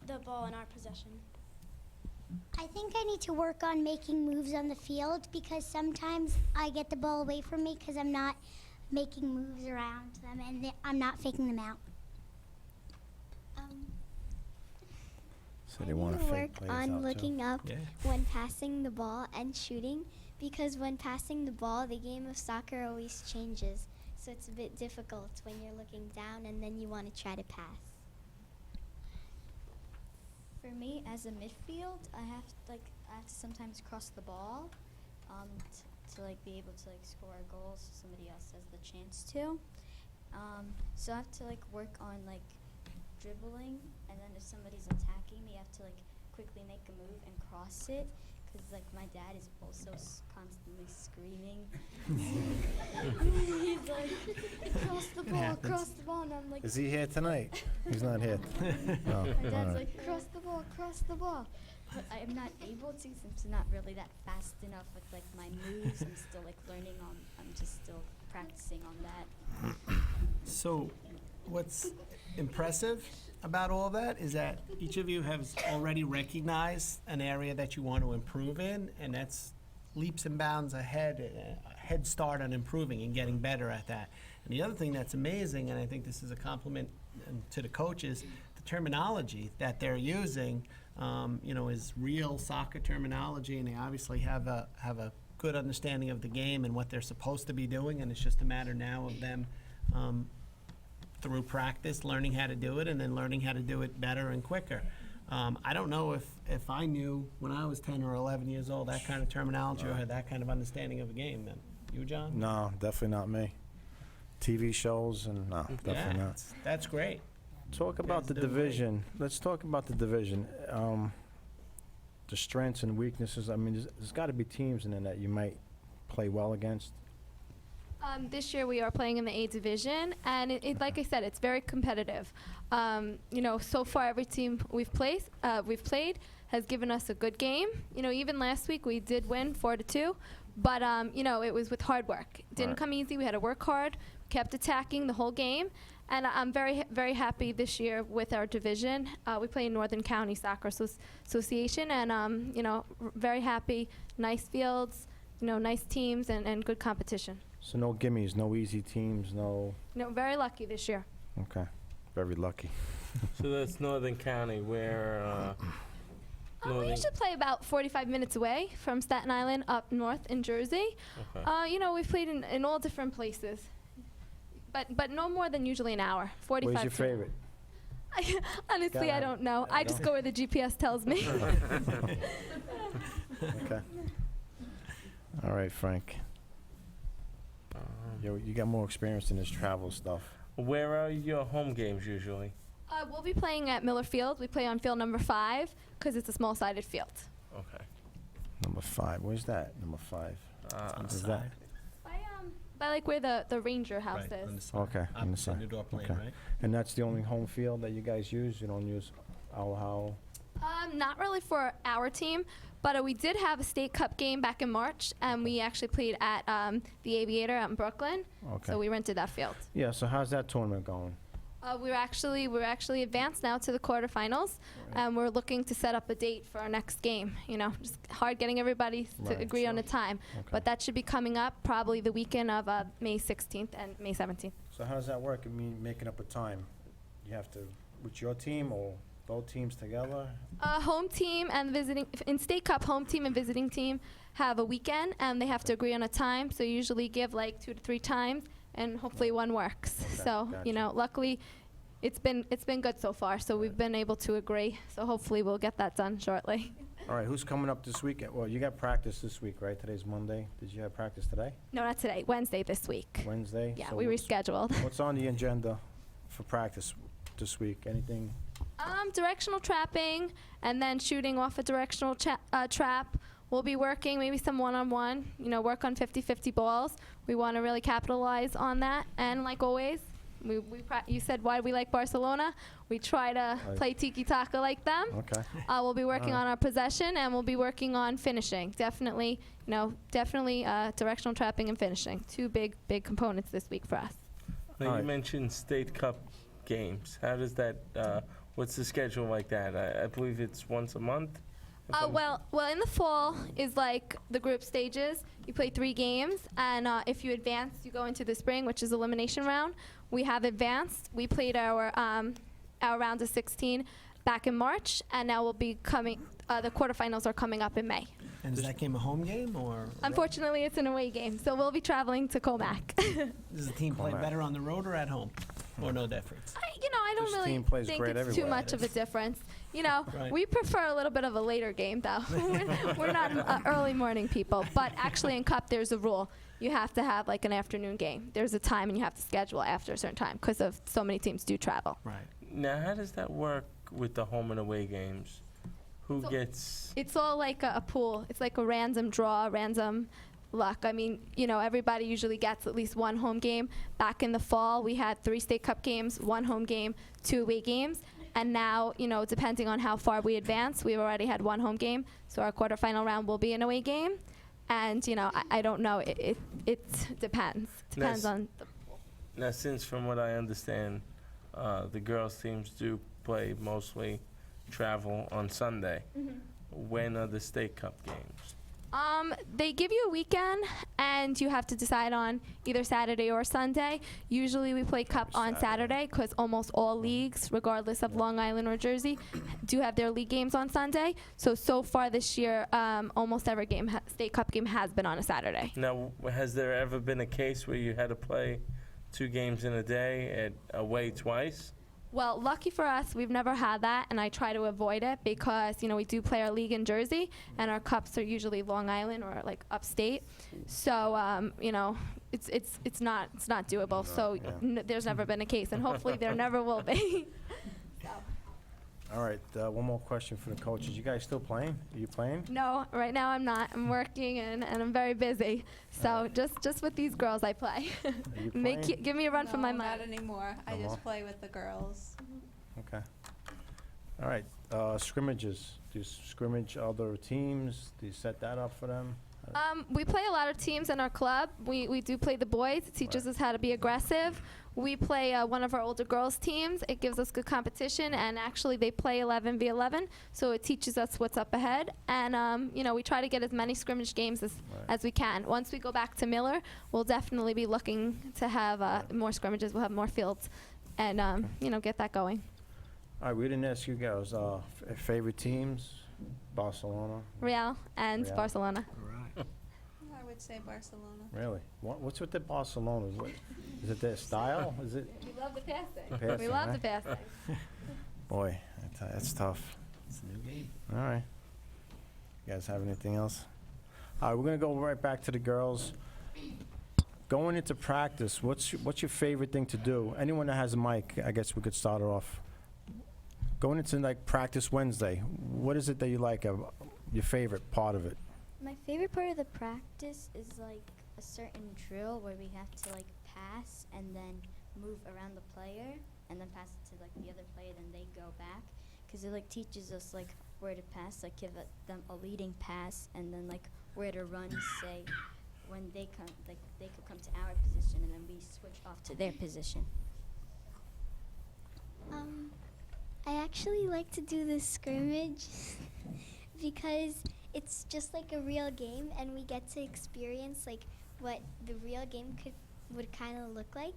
the ball in our possession. I think I need to work on making moves on the field because sometimes I get the ball away from me because I'm not making moves around them, and I'm not faking them out. So they want to work fake plays on out, looking too. up Yeah. when passing the ball and shooting, because when passing the ball, the game of soccer always changes. So it's a bit difficult when you're looking down and then you want to try to pass. For me, as a midfield, I have to sometimes cross the ball, to like be able to like score goals. So somebody else has the chance to. So I have to like work on like dribbling, and then if somebody's attacking me, I have to like quickly make a move and cross it. Cause like my dad is also constantly screaming. He's like, cross the ball, and I'm like. Is he here tonight? He's not here. No. My dad's all right. like, cross the ball. But I am not able to since I'm not really that fast enough with like my moves. I'm still like learning on. I'm just still practicing on that. So, what's impressive about all that is that each of you has already recognized an area that you want to improve in, and that's leaps and bounds ahead, a head start on improving and getting better at that. And the other thing that's amazing, and I think this is a compliment to the coaches, the terminology that they're using, is real soccer terminology, and they obviously have a good understanding of the game and what they're supposed to be doing, and it's just a matter now of them through practice, learning how to do it, and then learning how to do it better and quicker. I don't know if I knew when I was 10 or 11 years old that kind of terminology or had that kind of understanding of a game. Then you, John? No, definitely not me. TV shows and no, definitely not. That's great. Talk about the guys do division. Let's talk about the division. The strengths and weaknesses. I mean, there's got to be teams in there that you might play well against. This year we are playing in the A division, and like I said, it's very competitive. So far every team we've played has given us a good game. Even last week we did win 4-2, but it was with hard work. It didn't come easy. We had to work hard, kept attacking the whole game, and I'm very, very happy this year with our division. We play in Northern County Soccer Association, and very happy. Nice fields, nice teams, and good competition. So no gimmies, no easy teams, no. No, very lucky this year. Okay, very lucky. So that's Northern County, where. We used to play about 45 minutes away from Staten Island up north in Jersey. Okay. We've played in all different places, but no more than usually an hour. 45. Where's your favorite? Honestly, I don't know. I just go where the GPS tells me. Okay. All right, Frank. You got more experience in this travel stuff. Where are your home games usually? We'll be playing at Miller Field. We play on field number 5 because it's a small-sided field. Okay. Number 5. Where's that? Number 5. Is that? By like where the Ranger house Right, on the is. side. Okay, on the Opposite side. New Door Plain, Okay. right? And that's the only home field that you guys use? You don't use how? Not really for our team, but we did have a state cup game back in March, and we actually played at the Aviator out in Brooklyn. Okay. So we rented that field. Yeah, so how's that tournament going? We're actually advanced now to the quarterfinals, and we're looking to set up a date for our next game. Just hard getting everybody to Right, agree on a time, Okay. but that should be coming up probably the weekend of May 16th and May 17th. So how does that work? I mean, making up a time? You have to, with your team or both teams together? Home team and visiting in state cup, home team and visiting team have a weekend, and they have to agree on a time. So you usually give like 2 to 3 times, and hopefully one works. Okay, So gotcha. luckily, it's been good so far. So we've been able to agree. So hopefully we'll get that done shortly. All right, who's coming up this weekend? Well, you got practice this week, right? Today's Monday. Did you have practice today? No, not today. Wednesday this week. Wednesday? Yeah, So we rescheduled. What's on the agenda for practice this week? Anything? Directional trapping, and then shooting off a directional trap. We'll be working maybe some one-on-one, work on 50-50 balls. We want to really capitalize on that. And like always, you said why we like Barcelona. We try to Right. play tiki-taka like them. Okay. We'll be working on our possession, and we'll be working on finishing. Definitely directional trapping and finishing. 2 big components this week for us. Now All you right. mentioned state cup games. How does that? What's the schedule like that? I believe it's once a month. Well, in the fall is like the group stages. You play 3 games, and if you advance, you go into the spring, which is elimination round. We have advanced. We played our round of 16 back in March, and now we'll be coming. The quarterfinals are coming up in May. And is that game a home game or? Unfortunately, it's an away game, so we'll be traveling to Comac. Does the team play Comac. better on the road or at home, or no difference? I don't This really team plays think great it's too everywhere. much of a difference. Right. We prefer a little bit of a later game, though. We're not early morning people. But actually, in Cup, there's a rule. You have to have like an afternoon game. There's a time, and you have to schedule after a certain time because of so many teams do travel. Right. Now, how does that work with the home and away games? Who gets? It's all like a pool. It's like a random draw, random luck. I mean, everybody usually gets at least one home game. Back in the fall, we had 3 state cup games, 1 home game, 2 away games. And now, depending on how far we advance, we've already had 1 home game. So our quarterfinal round will be an away game. And, I don't know. It depends. Depends on the pool. Now, since from what I understand, the girls' teams do play mostly travel on Sunday. When are the state cup games? They give you a weekend, and you have to decide on either Saturday or Sunday. Usually we play Cup on Saturday because almost all leagues, regardless of Long Island or Jersey, do have their league games on Sunday. So far this year, almost every state Cup game has been on a Saturday. Now, has there ever been a case where you had to play 2 games in a day away twice? Well, lucky for us, we've never had that, and I try to avoid it because, we do play our league in Jersey, and our cups are usually Long Island or like upstate. So, it's not doable. So there's never been a case, and hopefully there never will be. All right, one more question for the coaches. You guys still playing? Are you playing? No, right now I'm not. I'm working and I'm very busy. So just with these girls, I play. Are you playing? Give me a run for my No, money. not anymore. I No just more? play with the girls. Okay. All right, scrimmages. Do you scrimmage other teams? Do you set that up for them? We play a lot of teams in our club. We do play the boys. It teaches us how to be aggressive. We play one of our older girls' teams. It gives us good competition, and actually they play 11v11, so it teaches us what's up ahead. And, we try to get as many scrimmage games as we can. Once we go back to Miller, we'll definitely be looking to have more scrimmages. We'll have more fields and, get that going. All right, we didn't ask you guys, favorite teams? Barcelona? Real and Real. Barcelona. I would say Barcelona. Really? What's with the Barcelona? Is it their style? Is it? We love the passing. Passing, We love huh? the passing. Boy, that's tough. It's a new game. All right. You guys have anything else? All right, we're gonna go right back to the girls. Going into practice, what's your favorite thing to do? Anyone that has a mic, I guess we could start off. Going into like practice Wednesday, what is it that you like? Your favorite part of it? My favorite part of the practice is like a certain drill where we have to like pass and then move around the player and then pass it to like the other player, then they go back, because it like teaches us like where to pass, like give them a leading pass, and then like where to run, say when they come, like they could come to our position and then we switch off to their position. I actually like to do the scrimmage because it's just like a real game, and we get to experience like what the real game would kind of look like.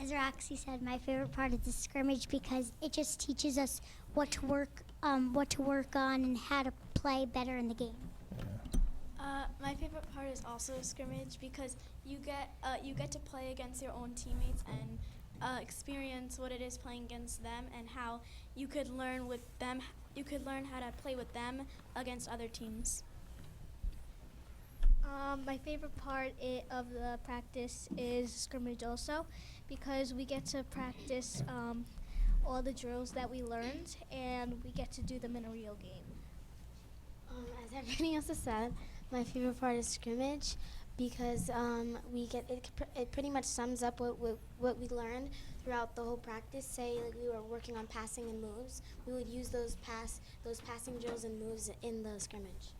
As Roxy said, my favorite part is the scrimmage because it just teaches us what to work on and how to play better in the game. My favorite part is also scrimmage because you get to play against your own teammates and experience what it is playing against them, and how you could learn with them. You could learn how to play with them against other teams. My favorite part of the practice is scrimmage also, because we get to practice all the drills that we learned, and we get to do them in a real game. As everybody else has said, my favorite part is scrimmage because we get it pretty much sums up what we learned throughout the whole practice. Say like we were working on passing and moves, we would use those passing drills and moves in the scrimmage.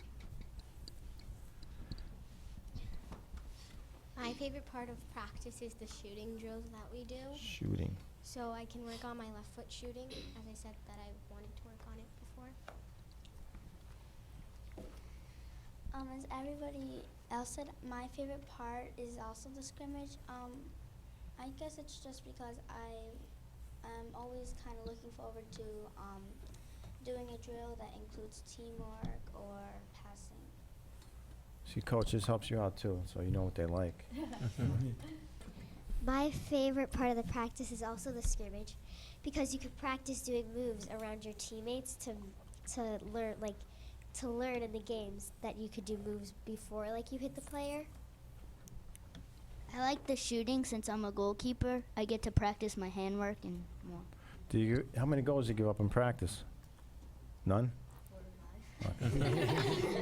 My favorite part of practice is the shooting drills that we do. Shooting. So I can work on my left foot shooting, as I said that I wanted to work on it before. As everybody else said, my favorite part is also the scrimmage. I guess it's just because I am always kind of looking forward to doing a drill that includes teamwork or passing. See, Coach, this helps you out too, so you know what they like. My favorite part of the practice is also the scrimmage, because you could practice doing moves around your teammates to learn in the games that you could do moves before you hit the player. I like the shooting since I'm a goalkeeper. I get to practice my handwork and more. How many goals do you give up in practice? None?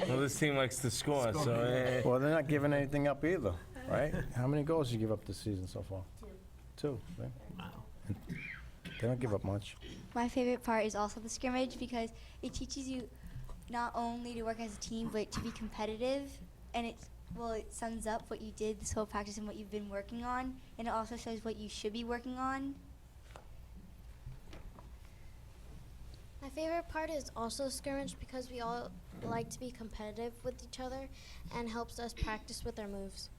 Well, this team likes to score, so. Well, they're not giving anything up either, right? How many goals do you give up this season so far? Two. Right? Wow. They don't give up much. My favorite part is also the scrimmage because it teaches you not only to work as a team, but to be competitive. And it sums up what you did this whole practice and what you've been working on. And it also shows what you should be working on. My favorite part is also scrimmage because we all like to be competitive with each other and helps us practice with our moves.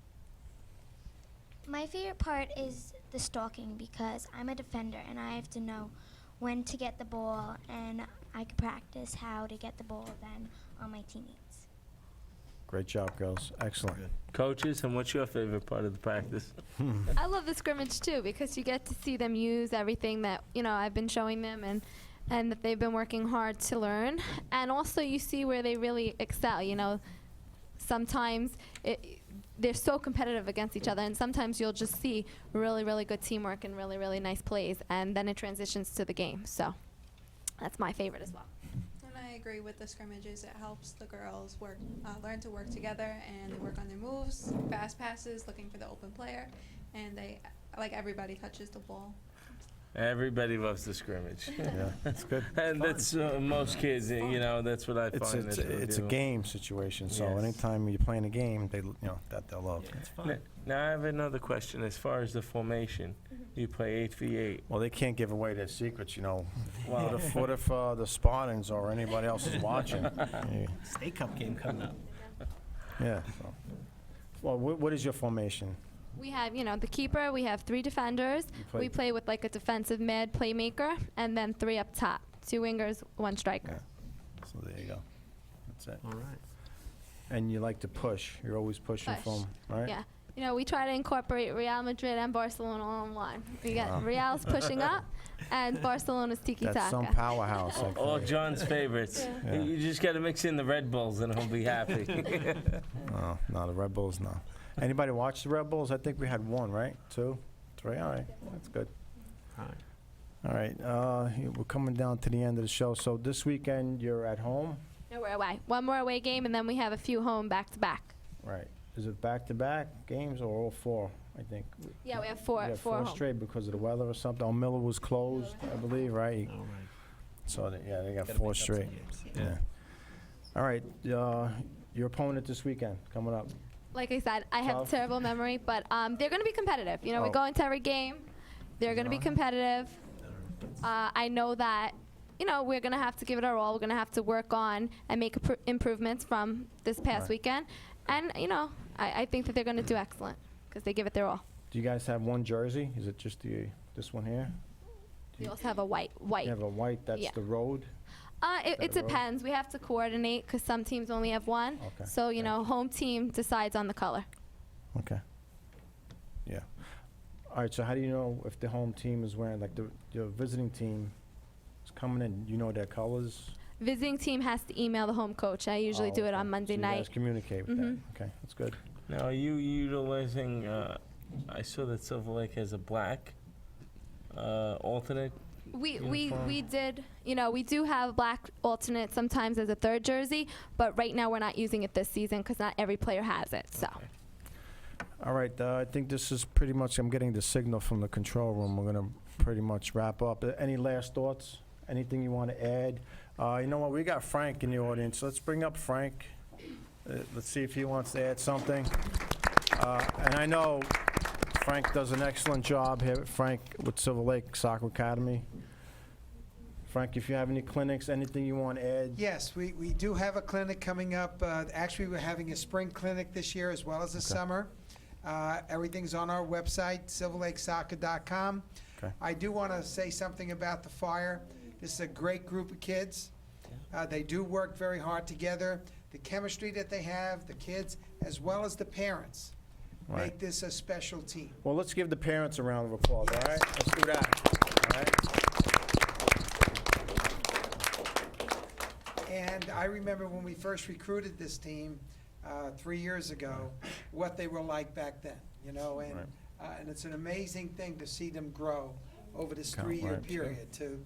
My favorite part is the stalking because I'm a defender and I have to know when to get the ball, and I can practice how to get the ball then on my teammates. Great job, girls. Excellent. Coaches, and what's your favorite part of the practice? I love the scrimmage too because you get to see them use everything that I've been showing them and that they've been working hard to learn, and also you see where they really excel. Sometimes they're so competitive against each other, and sometimes you'll just see really, really good teamwork and really, really nice plays, and then it transitions to the game. So that's my favorite as well. And I agree with the scrimmages. It helps the girls learn to work together, and they work on their moves, fast passes, looking for the open player, and everybody touches the ball. Everybody loves the scrimmage. Yeah, that's good. And that's most kids, that's what I find. It's a game situation, so Yes. anytime you're playing a game, that they'll love. It's fun. Now I have another question. As far as the formation, you play 8v8. Well, they can't give away their secrets, Wow. What if the Spartans or anybody else is watching? Yeah. State Cup game coming up. Yeah. So. Well, what is your formation? We have, the keeper. We have 3 defenders. We play with a defensive mid playmaker, and then 3 up top. 2 wingers, 1 striker. Yeah. So there you go. That's it. All right. And you like to push. You're always pushing from, right? Yeah. We try to incorporate Real Madrid and Barcelona all in one. We got Real's pushing up, and Barcelona's tiki-taka. That's some powerhouse. All John's favorites. Yeah. You just got to mix in the Red Bulls, and he'll be happy. No, the Red Bulls, no. Anybody watch the Red Bulls? I think we had 1, right? 2, 3. All right, that's good. All right, we're coming down to the end of the show. So this weekend you're at home, No, we're away. 1 more away game, and then we have a few home back-to-back. right? Is it back-to-back games or all 4? I think. Yeah, we have 4 We have four 4 home. straight because of the weather or something. Oh, Miller was closed, I believe, right? All right. So they got Gotta 4 make up some straight. games. Yeah. All right, your opponent this weekend coming up. Like I said, I have Tough. terrible memory, but they're going to be competitive. We Oh. go into every game. They're going to be competitive. I know that, we're going to have to give it our all. We're going to have to work on and make improvements from this past Right. weekend. And, I think that they're going to do excellent because they give it their all. Do you guys have 1 jersey? Is it just this one here? We also have a white. You have a white, that's Yeah. the road? It that a road? depends. We have to coordinate because some teams only have 1. Okay. So, home team decides on the color. Okay. Yeah. All right, so how do you know if the home team is wearing, your visiting team is coming in, you know their colors? Visiting team has to email the home coach. I usually do it on Monday so night. You guys communicate with that. Okay, that's good. Now, are you utilizing, I saw that Silver Lake has a black alternate. We uniform? did, we do have black alternate sometimes as a 3rd jersey, but right now we're not using it this season because not every player has it, so. All right, I think this is pretty much, I'm getting the signal from the control room. We're going to pretty much wrap up. Any last thoughts? Anything you want to add? You know what, we got Frank in the audience. Let's bring up Frank. Let's see if he wants to add something. And I know Frank does an excellent job here. Frank with Silver Lake Soccer Academy. Frank, if you have any clinics, anything you want to add? Yes, we do have a clinic coming up. Actually, we're having a spring clinic this year as well as a summer. Everything's on our website, silverlakesoccer.com. Okay. I do want to say something about the Fire. This is a great group of kids. They do work very hard together. The chemistry that they have, the kids, as well as the parents, Right. make this a special team. Well, let's give the parents a round of applause, all right? Let's do that, all right? And I remember when we first recruited this team 3 years ago, what they were like back then, you know, and it's an amazing thing to see them grow over this Count 3-year right, period to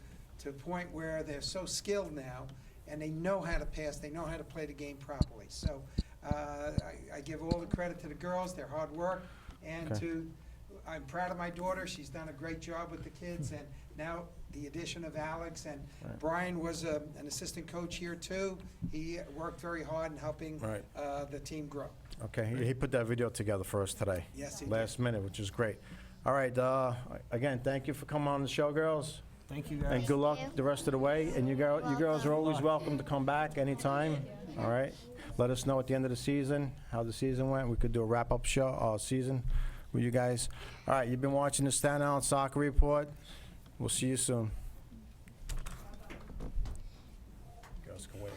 a point where they're so skilled now and they know how to pass, they know how to play the game properly. So I give all the credit to the girls, their hard work, and Okay. I'm proud of my daughter. She's done a great job with the kids, and now the addition of Alex and Right. Brian was an assistant coach here too. He worked very hard in helping Right. the team grow. Okay, he put that video together for us today. Yes, he did. Last minute, which is great. All right, again, thank you for coming on the show, girls. Thank you, guys. And good luck the rest of the way. And you girls are always welcome to come back anytime, all right? Let us know at the end of the season how the season went. We could do a wrap-up show, season with you guys. All right, you've been watching the Staten Island Soccer Report. We'll see you soon. Girls can wait.